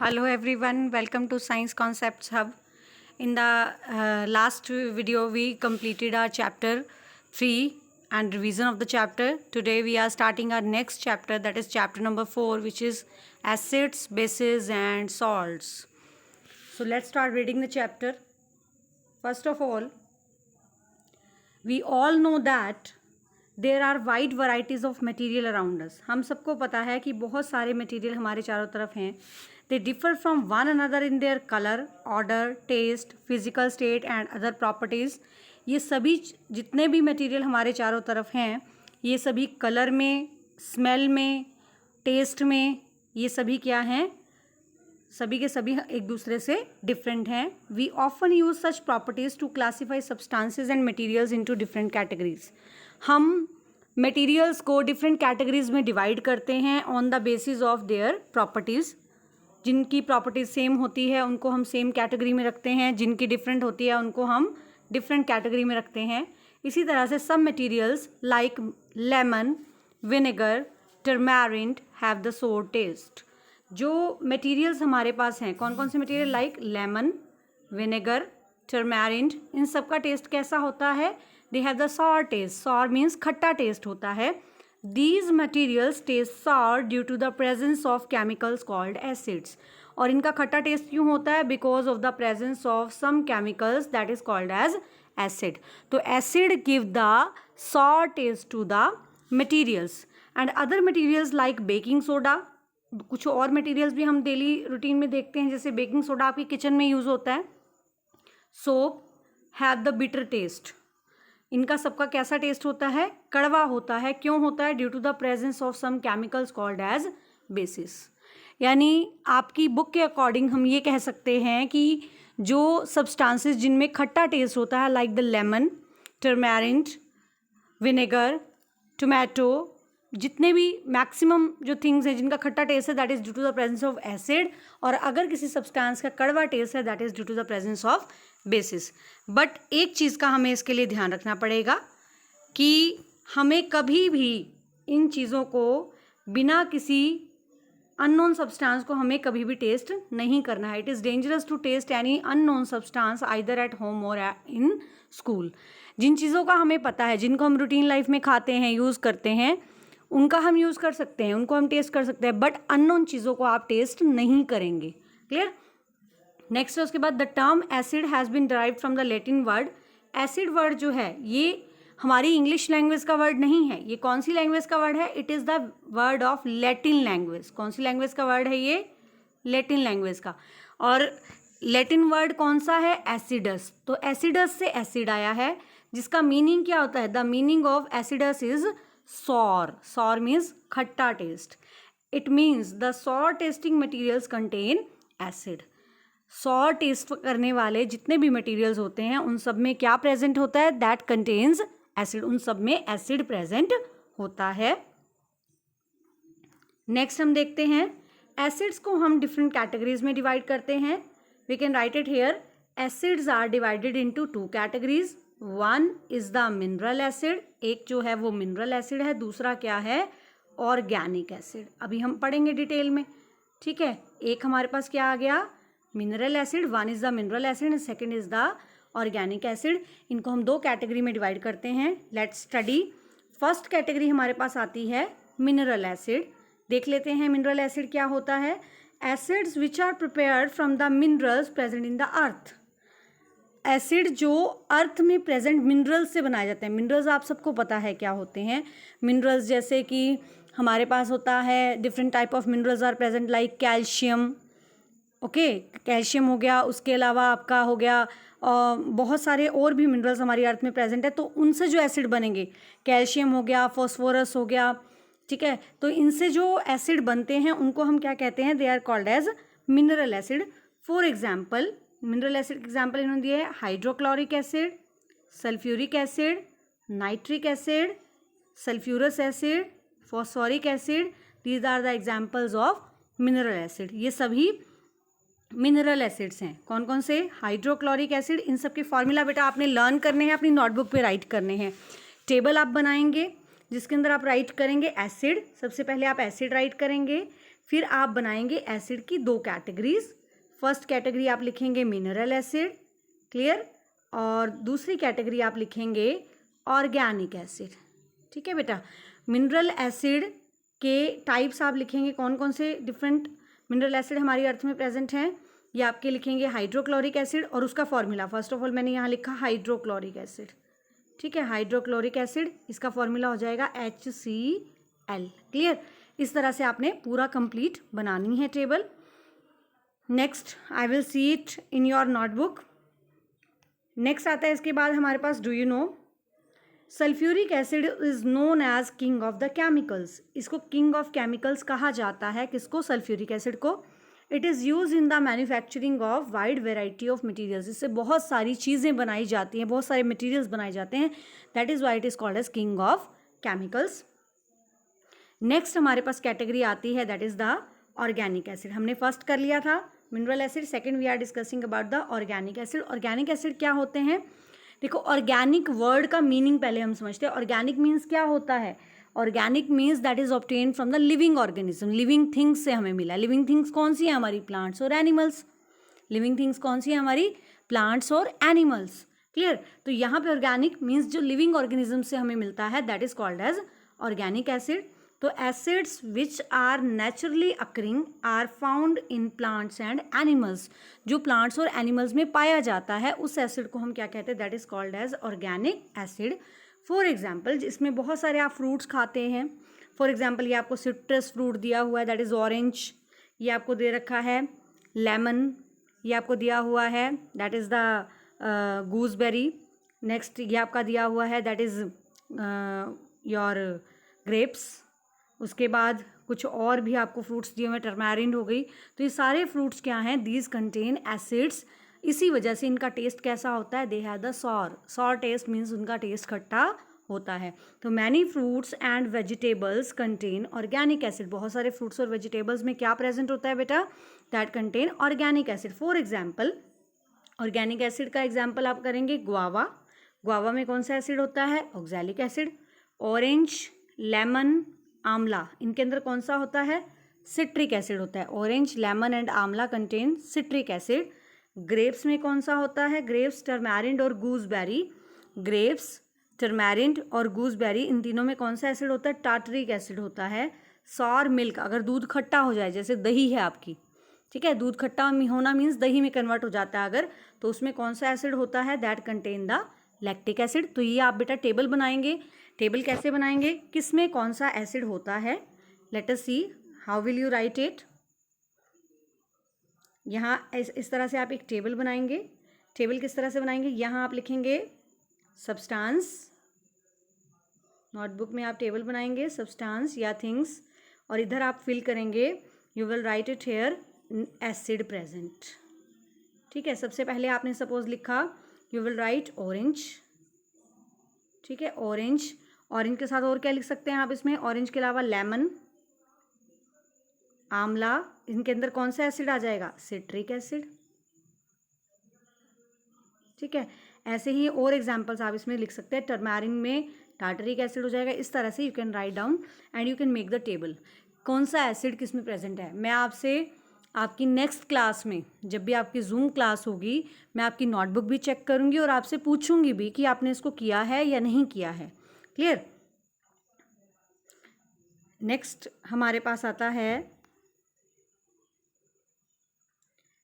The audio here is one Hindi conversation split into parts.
Hello everyone, welcome to Science Concepts Hub. In the last video we completed our chapter 3 and revision of the chapter. Today we are starting our next chapter, that is chapter number 4, which is acids, bases and salts. So let's start reading the chapter. First of all, we all know that there are wide varieties of material around us. हम सबको पता है कि बहुत सारे मटीरियल हमारे चारों तरफ हैं. They differ from one another in their colour, order, taste, physical state and other properties. ये सभी जितने भी मटीरियल हमारे चारों तरफ हैं, ये सभी कलर में, स्मेल में, टेस्ट में, ये सभी क्या हैं, सभी के सभी एक दूसरे से डिफरेंट हैं. We often use such properties to classify substances and materials into different categories. हम मटेरियल्स को डिफरेंट कैटेगरीज में डिवाइड करते हैं on the basis of their properties. जिनकी प्रॉपर्टीज सेम होती है उनको हम सेम कैटेगरी में रखते हैं, जिनकी डिफरेंट होती है उनको हम डिफरेंट कैटेगरी में रखते हैं. इसी तरह से सब materials like lemon, vinegar, turmeric have the sour taste. जो मटेरियल्स हमारे पास हैं, कौन कौन से material, like lemon, vinegar, turmeric, इन सब का टेस्ट कैसा होता है? They have the sour taste. Sour means खट्टा टेस्ट होता है. These materials taste sour due to the presence of chemicals called acids. और इनका खट्टा टेस्ट क्यों होता है? Because of the presence of some chemicals that is called as acid. तो acid give the sour taste to the materials. And other materials like baking soda, कुछ और मटेरियल्स भी हम डेली रूटीन में देखते हैं, जैसे बेकिंग सोडा आपकी किचन में यूज़ होता है. Soap have the bitter taste. इनका सबका कैसा टेस्ट होता है? कड़वा होता है. क्यों होता है? Due to the presence of some chemicals called as bases. यानी आपकी बुक के अकॉर्डिंग हम ये कह सकते हैं कि जो सब्सटेंसेस जिनमें खट्टा टेस्ट होता है, like the lemon, turmeric, vinegar, tomato, जितने भी मैक्सिमम जो थिंग्स हैं जिनका खट्टा टेस्ट है, that is due to the presence of acid. और अगर किसी सब्सटेंस का कड़वा टेस्ट है, that is due to the presence of bases. But एक चीज़ का हमें इसके लिए ध्यान रखना पड़ेगा कि हमें कभी भी इन चीज़ों को बिना किसी अननोन सब्सटेंस को हमें कभी भी टेस्ट नहीं करना है. It is dangerous to taste any unknown substance either at home और इन स्कूल. जिन चीज़ों का हमें पता है, जिनको हम रूटीन लाइफ में खाते हैं, यूज़ करते हैं, उनका हम यूज़ कर सकते हैं, उनको हम टेस्ट कर सकते हैं, बट अननोन चीज़ों को आप टेस्ट नहीं करेंगे. क्लियर? नेक्स्ट है उसके बाद the term acid has been derived from the Latin word. Acid word जो है ये हमारी इंग्लिश लैंग्वेज का वर्ड नहीं है. ये कौन सी लैंग्वेज का वर्ड है? It is the word of Latin language. कौन सी लैंग्वेज का वर्ड है ये? लैटिन लैंग्वेज का. और लैटिन वर्ड कौन सा है? एसिडस. तो एसिडस से एसिड आया है, जिसका मीनिंग क्या होता है? The meaning of acids is sour. Sour means खट्टा taste. It means the sour tasting materials contain acid. Sour taste करने वाले जितने भी मटेरियल्स होते हैं उन सब में क्या प्रेजेंट होता है? That contains acid. उन सब में एसिड प्रेजेंट होता है. नेक्स्ट हम देखते हैं एसिड्स को हम डिफरेंट कैटेगरीज में डिवाइड करते हैं. We can write it here. Acids are divided into two categories. One is the mineral acid. एक जो है वो मिनरल एसिड है, दूसरा क्या है? Organic acid. अभी हम पढ़ेंगे डिटेल में. ठीक है, एक हमारे पास क्या आ गया? Mineral acid. One is the mineral acid and second is the organic acid. इनको हम दो कैटेगरी में डिवाइड करते हैं. Let's study. फर्स्ट कैटेगरी हमारे पास आती है मिनरल एसिड. देख लेते हैं मिनरल एसिड क्या होता है. Acids which are prepared from the minerals present in the earth. Acid जो अर्थ में प्रेजेंट मिनरल्स से बनाए जाते हैं. मिनरल्स आप सबको पता है क्या होते हैं. मिनरल्स जैसे कि हमारे पास होता है different type of minerals are present, like calcium. Okay, calcium हो गया. उसके अलावा आपका हो गया बहुत सारे और भी मिनरल्स हमारी अर्थ में प्रेजेंट है, तो उनसे जो एसिड बनेंगे, कैल्शियम हो गया, फॉस्फोरस हो गया. ठीक है, तो इनसे जो एसिड बनते हैं उनको हम क्या कहते हैं? They are called as mineral acid. For example, mineral acid example इन्होंने दिए है hydrochloric acid, sulphuric acid, nitric acid, sulphurous acid, phosphoric acid. These are the examples of mineral acid. ये सभी मिनरल एसिड्स हैं. कौन कौन से? Hydrochloric acid. इन सब के फॉर्मूला बेटा आपने लर्न करने हैं, अपनी नोटबुक पे राइट करने हैं. टेबल आप बनाएंगे जिसके अंदर आप राइट करेंगे एसिड. सबसे पहले आप एसिड राइट करेंगे, फिर आप बनाएंगे एसिड की दो कैटेगरीज। फर्स्ट कैटेगरी आप लिखेंगे मिनरल एसिड, क्लियर, और दूसरी कैटेगरी आप लिखेंगे ऑर्गेनिक एसिड। ठीक है बेटा, मिनरल एसिड के टाइप्स आप लिखेंगे कौन कौन से डिफरेंट मिनरल एसिड हमारी अर्थ में प्रेजेंट हैं। ये आपके लिखेंगे हाइड्रोक्लोरिक एसिड और उसका फॉर्मूला, फर्स्ट ऑफ ऑल मैंने यहाँ लिखा हाइड्रोक्लोरिक एसिड। ठीक है, हाइड्रोक्लोरिक एसिड, इसका फॉर्मूला हो जाएगा HCl। क्लियर, इस तरह से आपने पूरा कंप्लीट बनानी है table. Next I will see it in your notebook. Next आता है इसके बाद हमारे पास, do you know sulphuric acid is known as king of the chemicals. इसको किंग ऑफ केमिकल्स कहा जाता है, किसको, सल्फ्यूरिक एसिड को। It is use in the manufacturing of wide variety of materials. इससे बहुत सारी चीज़ें बनाई जाती हैं, बहुत सारे मटीरियल्स बनाए जाते हैं, that is why it is called as king of chemicals. Next हमारे पास कैटेगरी आती है, that is the organic acid. हमने फर्स्ट कर लिया था mineral acid, second we are discussing about the organic acid. Organic acid क्या होते हैं, देखो ऑर्गेनिक वर्ड का मीनिंग पहले हम समझते हैं। ऑर्गेनिक मीन्स क्या होता है, organic means that is obtain from the living organism. Living things से हमें मिला। लिविंग थिंग्स कौन सी है हमारी, प्लांट्स और एनिमल्स। लिविंग थिंग्स कौन सी है हमारी, प्लांट्स और एनिमल्स। क्लियर, तो यहाँ पे ऑर्गेनिक मीन्स जो लिविंग ऑर्गेनिज्म से हमें मिलता है, that is called as organic acid. तो acids which are naturally occurring are found in plants and animals. जो प्लांट्स और एनिमल्स में पाया जाता है उस एसिड को हम क्या कहते हैं, that is called as organic acid. For example, इसमें बहुत सारे आप फ्रूट्स खाते हैं। फॉर एग्जाम्पल, ये आपको सिट्रस फ्रूट दिया हुआ है, दैट इज ऑरेंज। ये आपको दे रखा है लेमन। ये आपको दिया हुआ है, that is the gooseberry. Next ये आपका दिया हुआ है, दैट इज़ योर ग्रेप्स। उसके बाद कुछ और भी आपको फ्रूट्स दिए हुए, टर्मेरिंड हो गई। तो ये सारे फ्रूट्स क्या हैं, दीज कंटेन एसिड्स। इसी वजह से इनका टेस्ट कैसा होता है, they have the sour taste, means उनका टेस्ट खट्टा होता है। तो many fruits and vegetables contain organic acid. बहुत सारे फ्रूट्स और वेजिटेबल्स में क्या प्रेजेंट होता है बेटा, that contain organic acid. For example, organic acid का एग्जाम्पल आप करेंगे गुआवा। गुआवा में कौन सा एसिड होता है, ऑक्सैलिक एसिड। ऑरेंज, लेमन, आंवला, इनके अंदर कौन सा होता है, सिट्रिक एसिड होता है। ऑरेंज, लेमन एंड आंवला कंटेन सिट्रिक एसिड। ग्रेप्स में कौन सा होता है, ग्रेप्स, टर्मेरिंड और गूसबेरी। ग्रेप्स, टर्मेरिंड और गूसबेरी, इन तीनों में कौन सा एसिड होता है, टार्टरिक एसिड होता है। सॉर मिल्क, अगर दूध खट्टा हो जाए, जैसे दही है आपकी, ठीक है, दूध खट्टा होना मीन्स दही में कन्वर्ट हो जाता है अगर, तो उसमें कौन सा एसिड होता है, that contain the lactic acid. तो ये आप बेटा टेबल बनाएंगे। टेबल कैसे बनाएंगे, किस में कौन सा एसिड होता है, let us see how will you right it. यहाँ इस तरह से आप एक टेबल बनाएंगे। टेबल किस तरह से बनाएंगे, यहाँ आप लिखेंगे सब्सटेंस। नोटबुक में आप टेबल बनाएंगे सब्सटेंस या थिंग्स, और इधर आप फिल करेंगे, you will write it here acid present. ठीक है, सबसे पहले आपने सपोज लिखा, यू विल राइट ऑरेंज। ठीक है, ऑरेंज। ऑरेंज के साथ और क्या लिख सकते हैं आप इसमें, ऑरेंज के अलावा लेमन, आंवला, इनके अंदर कौन सा एसिड आ जाएगा, सिट्रिक एसिड। ठीक है, ऐसे ही और एग्जांपल्स आप इसमें लिख सकते हैं। टर्मेरिन में टार्टरिक एसिड हो जाएगा। इस तरह से you can write down and you can make the table, कौन सा एसिड किस में प्रेजेंट है। मैं आपसे आपकी नेक्स्ट क्लास में, जब भी आपकी जूम क्लास होगी, मैं आपकी नोटबुक भी चेक करूंगी और आपसे पूछूंगी भी कि आपने इसको किया है या नहीं किया है। क्लियर। नेक्स्ट हमारे पास आता है,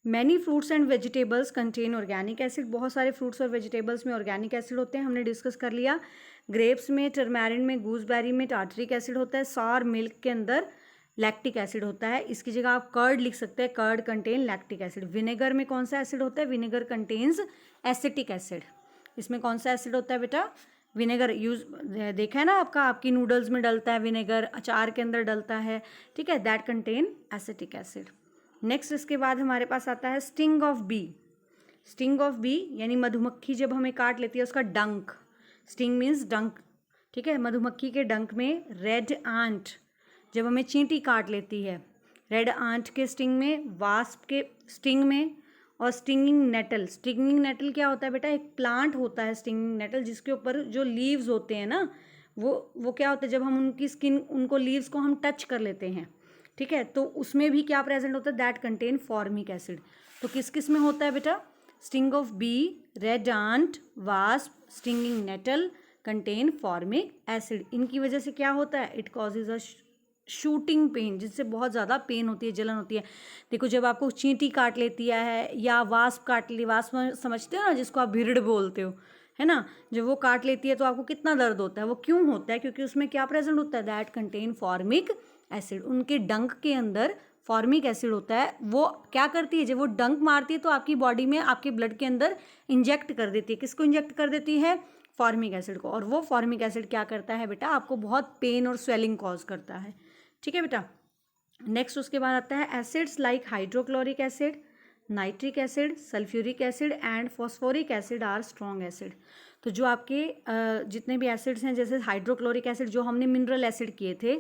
many fruits and vegetables contain organic acid. बहुत सारे फ्रूट्स और वेजिटेबल्स में ऑर्गेनिक एसिड होते हैं, हमने डिस्कस कर लिया। ग्रेप्स में, टर्मेरिन में, गूसबेरी में टार्टरिक एसिड होता है। सॉर मिल्क के अंदर लैक्टिक एसिड होता है। इसकी जगह आप कर्ड लिख सकते हैं, curd contain lactic acid. Vinegar में कौन सा एसिड होता है, विनेगर कंटेन्स एसिटिक एसिड। इसमें कौन सा एसिड होता है बेटा, विनेगर। यूज देखा है ना आपका, आपकी नूडल्स में डलता है विनेगर, अचार के अंदर डलता है, ठीक है, that contain acetic acid. Next इसके बाद हमारे पास आता है sting of bee. Sting of bee यानी मधुमक्खी जब हमें काट लेती है, उसका डंक, स्टिंग मीन्स डंक। ठीक है, मधुमक्खी के डंक में। रेड आंट, जब हमें चींटी काट लेती है, रेड आंट के स्टिंग में। वास्प के स्टिंग में। और स्टिंगिंग नेटल। स्टिंगिंग नेटल क्या होता है बेटा, एक प्लांट होता है स्टिंगिंग नेटल, जिसके ऊपर जो लीव्स होते हैं ना, वो क्या होता है, जब हम उनकी स्किन, उनको लीव्स को हम टच कर लेते हैं, ठीक है, तो उसमें भी क्या प्रेजेंट होता है, दैट कंटेन फॉर्मिक एसिड। तो किस किस में होता है बेटा, sting of bee, red ant, wasp, stinging nettle contain formic acid. इनकी वजह से क्या होता है, it causes a shooting pain, जिससे बहुत ज़्यादा पेन होती है, जलन होती है। देखो जब आपको चींटी काट लेती है या वास्प काट ली, वास्प समझते हो ना, जिसको आप भिरड़ बोलते हो, है ना, जब वो काट लेती है तो आपको कितना दर्द होता है। वो क्यों होता है, क्योंकि उसमें क्या प्रेजेंट होता है, दैट कंटेन फॉर्मिक एसिड। उनके डंक के अंदर फॉर्मिक एसिड होता है। वो क्या करती है, जब वो डंक मारती है तो आपकी बॉडी में, आपके ब्लड के अंदर इंजेक्ट कर देती है। किसको इंजेक्ट कर देती है, फॉर्मिक एसिड को। और वो फॉर्मिक एसिड क्या करता है बेटा, आपको बहुत पेन और स्वेलिंग कॉज करता है। ठीक है बेटा। नेक्स्ट उसके बाद आता है acids like hydrochloric acid, nitric acid, sulphuric acid and phosphoric acid are strong acid. तो जो आपके जितने भी एसिड्स हैं, जैसे हाइड्रोक्लोरिक एसिड जो हमने मिनरल एसिड किए थे,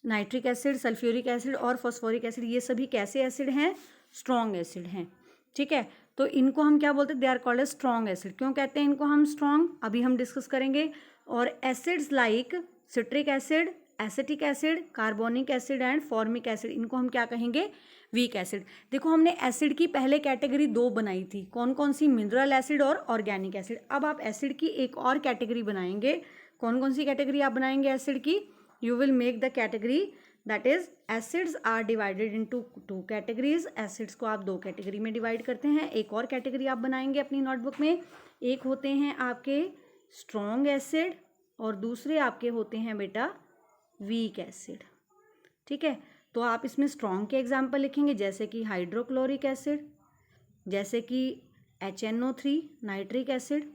नाइट्रिक एसिड, सल्फ्यूरिक एसिड और फॉस्फोरिक एसिड, ये सभी कैसे एसिड हैं, स्ट्रॉन्ग एसिड हैं। ठीक है, तो इनको हम क्या बोलते हैं, they are called as strong acid. क्यों कहते हैं इनको हम स्ट्रॉन्ग, अभी हम डिस्कस करेंगे। और acids like citric acid, acetic acid, carbonic acid and formic acid, इनको हम क्या कहेंगे, वीक एसिड। देखो हमने एसिड की पहले कैटेगरी 2 बनाई थी, कौन कौन सी, मिनरल एसिड और ऑर्गेनिक एसिड। अब आप एसिड की एक और कैटेगरी बनाएंगे। कौन कौन सी कैटेगरी आप बनाएंगे एसिड की, you will make the category that is acids are divided into 2 categories. Acids को आप 2 कैटेगरी में डिवाइड करते हैं। एक और कैटेगरी आप बनाएंगे अपनी नोटबुक में। एक होते हैं आपके स्ट्रॉन्ग एसिड और दूसरे आपके होते हैं बेटा वीक एसिड। ठीक है, तो आप इसमें स्ट्रॉन्ग के एग्जाम्पल लिखेंगे, जैसे कि हाइड्रोक्लोरिक एसिड, जैसे कि HNO3 नाइट्रिक एसिड,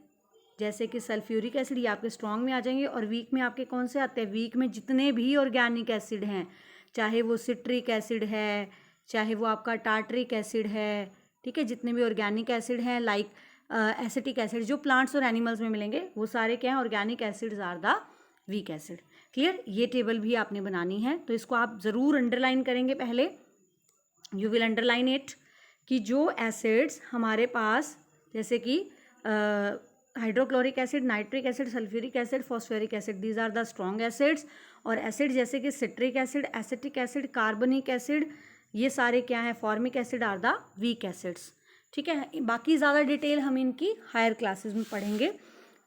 जैसे कि सल्फ्यूरिक एसिड, ये आपके स्ट्रॉन्ग में आ जाएंगे। और वीक में आपके कौन से आते हैं, वीक में जितने भी ऑर्गेनिक एसिड हैं, चाहे वो सिट्रिक एसिड है, चाहे वो आपका टार्टरिक एसिड है, ठीक है, जितने भी ऑर्गेनिक एसिड हैं लाइक एसिटिक एसिड जो प्लांट्स और एनिमल्स में मिलेंगे, वो सारे क्या हैं, organic acids are the weak acid. Clear, ये टेबल भी आपने बनानी है, तो इसको आप ज़रूर अंडरलाइन करेंगे पहले, यू विल अंडरलाइन इट, कि जो एसिड्स हमारे पास जैसे कि hydrochloric acid, nitric acid, sulphuric acid, phosphoric acid, these are the strong acids. और एसिड जैसे कि citric acid, acetic acid, carbonic acid, ये सारे क्या हैं, formic acid are the weak acids. ठीक है, बाकी ज़्यादा डिटेल हम इनकी हायर क्लासेस में पढ़ेंगे।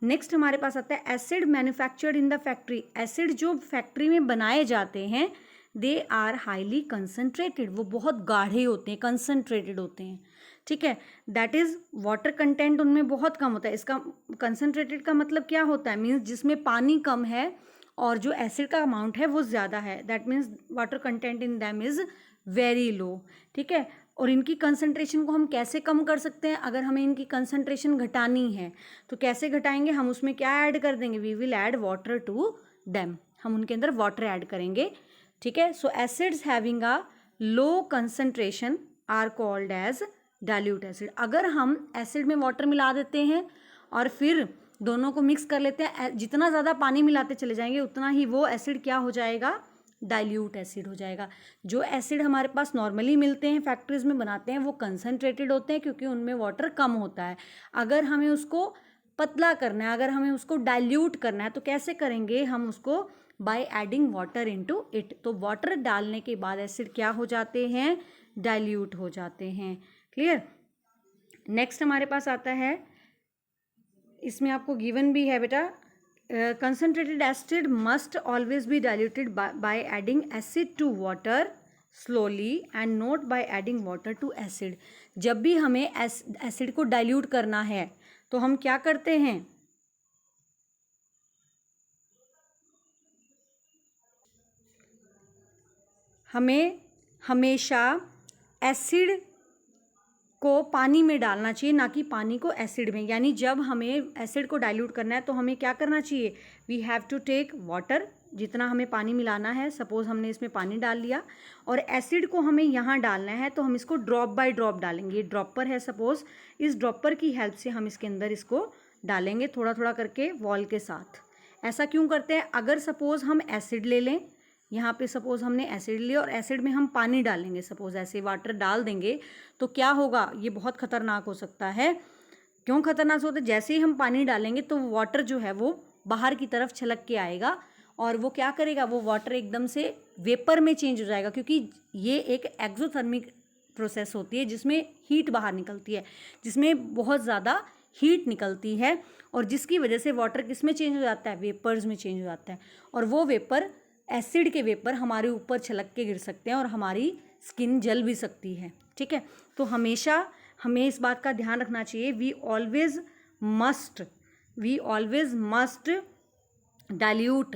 नेक्स्ट हमारे पास आता है acid manufactured in the factory. Acid जो फैक्ट्री में बनाए जाते हैं, दे आर हाईली कंसनट्रेटेड, वो बहुत गाढ़े होते हैं, कंसनट्रेटेड होते हैं। ठीक है, दैट इज़ वाटर कंटेंट उनमें बहुत कम होता है। इसका कंसनट्रेटेड का मतलब क्या होता है, मीन्स जिसमें पानी कम है और जो एसिड का अमाउंट है वो ज़्यादा है, that means water content in them is very low. ठीक है, और इनकी कंसंट्रेशन को हम कैसे कम कर सकते हैं, अगर हमें इनकी कंसंट्रेशन घटानी है तो कैसे घटाएंगे, हम उसमें क्या ऐड कर देंगे, we will add water to them, हम उनके अंदर वाटर ऐड करेंगे। ठीक है, so acids having a low concentration are called as dilute acid. अगर हम एसिड में वाटर मिला देते हैं और फिर दोनों को मिक्स कर लेते हैं, जितना ज़्यादा पानी मिलाते चले जाएंगे उतना ही वो एसिड क्या हो जाएगा, डाइल्यूट एसिड हो जाएगा। जो एसिड हमारे पास नॉर्मली मिलते हैं, फैक्ट्रीज में बनाते हैं, वो कंसनट्रेटेड होते हैं क्योंकि उनमें वाटर कम होता है। अगर हमें उसको पतला करना है, अगर हमें उसको डाइल्यूट करना है, तो कैसे करेंगे, हम उसको bye adding water into it. तो वाटर डालने के बाद एसिड क्या हो जाते हैं, डाइल्यूट हो जाते हैं। क्लियर। नेक्स्ट हमारे पास आता है, इसमें आपको गिवन भी है बेटा, concentrated acid must always be diluted by adding acid to water slowly and not by adding water to acid। जब भी हमें एसिड को डाइल्यूट करना है तो हम क्या करते हैं, हमें हमेशा एसिड को पानी में डालना चाहिए, ना कि पानी को एसिड में। यानी जब हमें एसिड को डाइल्यूट करना है तो हमें क्या करना चाहिए, we have to take water, जितना हमें पानी मिलाना है, सपोज हमने इसमें पानी डाल लिया और एसिड को हमें यहाँ डालना है, तो हम इसको ड्रॉप बाय ड्रॉप डालेंगे। ये ड्रॉपर है सपोज, इस ड्रॉपर की हेल्प से हम इसके अंदर इसको डालेंगे थोड़ा थोड़ा करके वॉल के साथ। ऐसा क्यों करते हैं, अगर सपोज हम एसिड ले लें, यहाँ पे सपोज हमने एसिड लिया और एसिड में हम पानी डालेंगे, सपोज ऐसे वाटर डाल देंगे, तो क्या होगा, ये बहुत खतरनाक हो सकता है। क्यों खतरनाक होता है, जैसे ही हम पानी डालेंगे तो वाटर जो है वो बाहर की तरफ छलक के आएगा और वो क्या करेगा, वो वाटर एकदम से वेपर में चेंज हो जाएगा, क्योंकि ये एक एक्सोथर्मिक प्रोसेस होती है जिसमें हीट बाहर निकलती है, जिसमें बहुत ज़्यादा हीट निकलती है, और जिसकी वजह से वाटर किस में चेंज हो जाता है, वेपर्स में चेंज हो जाता है। और वो वेपर, एसिड के वेपर हमारे ऊपर छलक के गिर सकते हैं और हमारी स्किन जल भी सकती है। ठीक है, तो हमेशा हमें इस बात का ध्यान रखना चाहिए, we always must dilute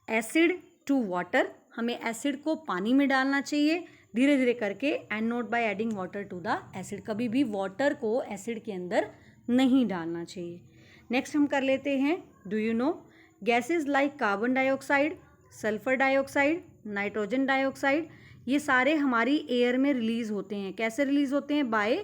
acid to water. हमें एसिड को पानी में डालना चाहिए धीरे धीरे करके, and not by adding water to the acid. कभी भी वाटर को एसिड के अंदर नहीं डालना चाहिए। नेक्स्ट हम कर लेते हैं, do you no gases like carbon dioxide, sulphur dioxide, nitrogen dioxide, ये सारे हमारी एयर में रिलीज़ होते हैं। कैसे रिलीज़ होते हैं? By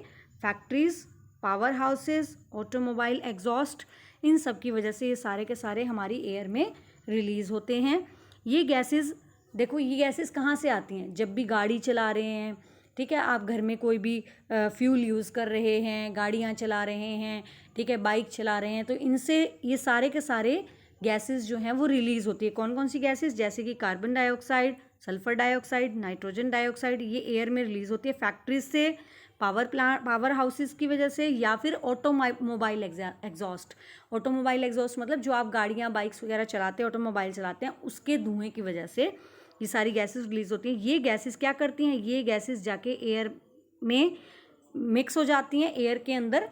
factories, power houses, automobile exhaust, इन सब की वजह से ये सारे के सारे हमारी एयर में रिलीज़ होते हैं। ये गैसेस, देखो ये गैसेस कहाँ से आती हैं? जब भी गाड़ी चला रहे हैं, ठीक है, आप घर में कोई भी फ्यूल यूज़ कर रहे हैं, गाड़ियाँ चला रहे हैं, ठीक है, बाइक चला रहे हैं, तो इनसे ये सारे के सारे गैसेस जो हैं वो रिलीज़ होती है। कौन कौन सी गैसेस? जैसे कि carbon dioxide, sulphur dioxide, nitrogen dioxide, ये एयर में रिलीज़ होती है फैक्ट्रीज से, पावर हाउसेस की वजह से, या फिर ऑटोमोबाइल एग्जॉस्ट। ऑटोमोबाइल एग्जॉस्ट मतलब जो आप गाड़ियाँ बाइक्स वगैरह चलाते हैं, ऑटोमोबाइल चलाते हैं, उसके धुएँ की वजह से ये सारी गैसेस रिलीज़ होती हैं। ये गैसेस क्या करती हैं? ये गैसेस जाके एयर में मिक्स हो जाती हैं, एयर के अंदर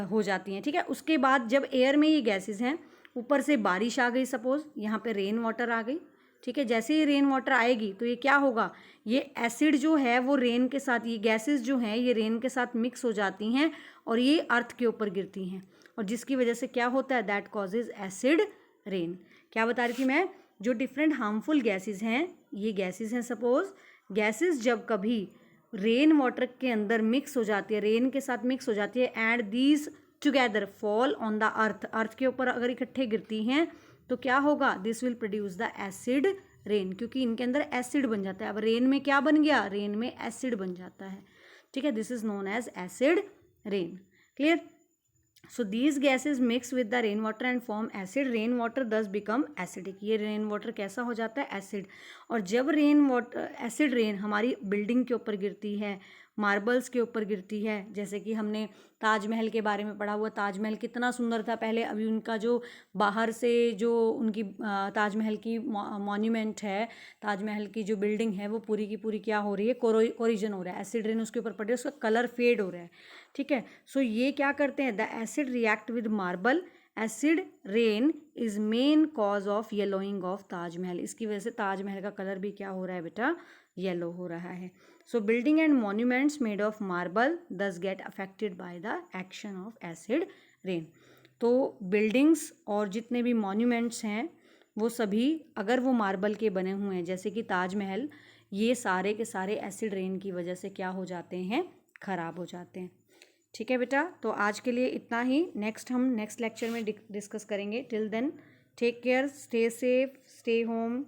हो जाती हैं। ठीक है, उसके बाद जब एयर में ये गैसेस हैं, ऊपर से बारिश आ गई, सपोज यहाँ पे रेन वाटर आ गई, ठीक है, जैसे ही रेन वाटर आएगी तो ये क्या होगा, ये एसिड जो है वो रेन के साथ, ये गैसेस जो हैं ये रेन के साथ मिक्स हो जाती हैं और ये अर्थ के ऊपर गिरती हैं, और जिसकी वजह से क्या होता है, दैट कॉजेज एसिड रेन। क्या बता रही थी मैं? जो डिफरेंट हार्मफुल गैसेस हैं, ये गैसेस हैं, सपोज गैसेस जब कभी रेन वाटर के अंदर मिक्स हो जाती है, रेन के साथ मिक्स हो जाती है, and these together fall on the earth, earth के ऊपर अगर इकट्ठे गिरती हैं तो क्या होगा, this will produce the acid rain, क्योंकि इनके अंदर एसिड बन जाता है। अब रेन में क्या बन गया? रेन में एसिड बन जाता है। ठीक है, this is known as acid rain. Clear? So these gases mix with the rain water and form acid, rain water thus become acidic. ये रेन वाटर कैसा हो जाता है? एसिड। और जब रेन वाटर, एसिड रेन हमारी बिल्डिंग के ऊपर गिरती है, मार्बल्स के ऊपर गिरती है, जैसे कि हमने ताजमहल के बारे में पढ़ा हुआ, ताजमहल कितना सुंदर था पहले, अभी उनका जो बाहर से जो उनकी ताजमहल की मॉन्यूमेंट है, ताजमहल की जो बिल्डिंग है वो पूरी की पूरी क्या हो रही है, कोरिजन हो रहा है, एसिड रेन उसके ऊपर पड़ रही है, उसका कलर फेड हो रहा है। ठीक है, सो ये क्या करते हैं, the acid react with marble, acid rain is main cause of yellowing of Taj Mahal, इसकी वजह से ताजमहल का कलर भी क्या हो रहा है बेटा, येलो हो रहा है। So building and monuments made of marble these get affected by the action of acid rain. तो बिल्डिंग्स और जितने भी मॉन्यूमेंट्स हैं वो सभी अगर वो मार्बल के बने हुए हैं, जैसे कि ताजमहल, ये सारे के सारे एसिड रेन की वजह से क्या हो जाते हैं, खराब हो जाते हैं। ठीक है बेटा, तो आज के लिए इतना ही। हम नेक्स्ट लेक्चर में डिस्कस करेंगे। Till then take care, stay safe, stay home.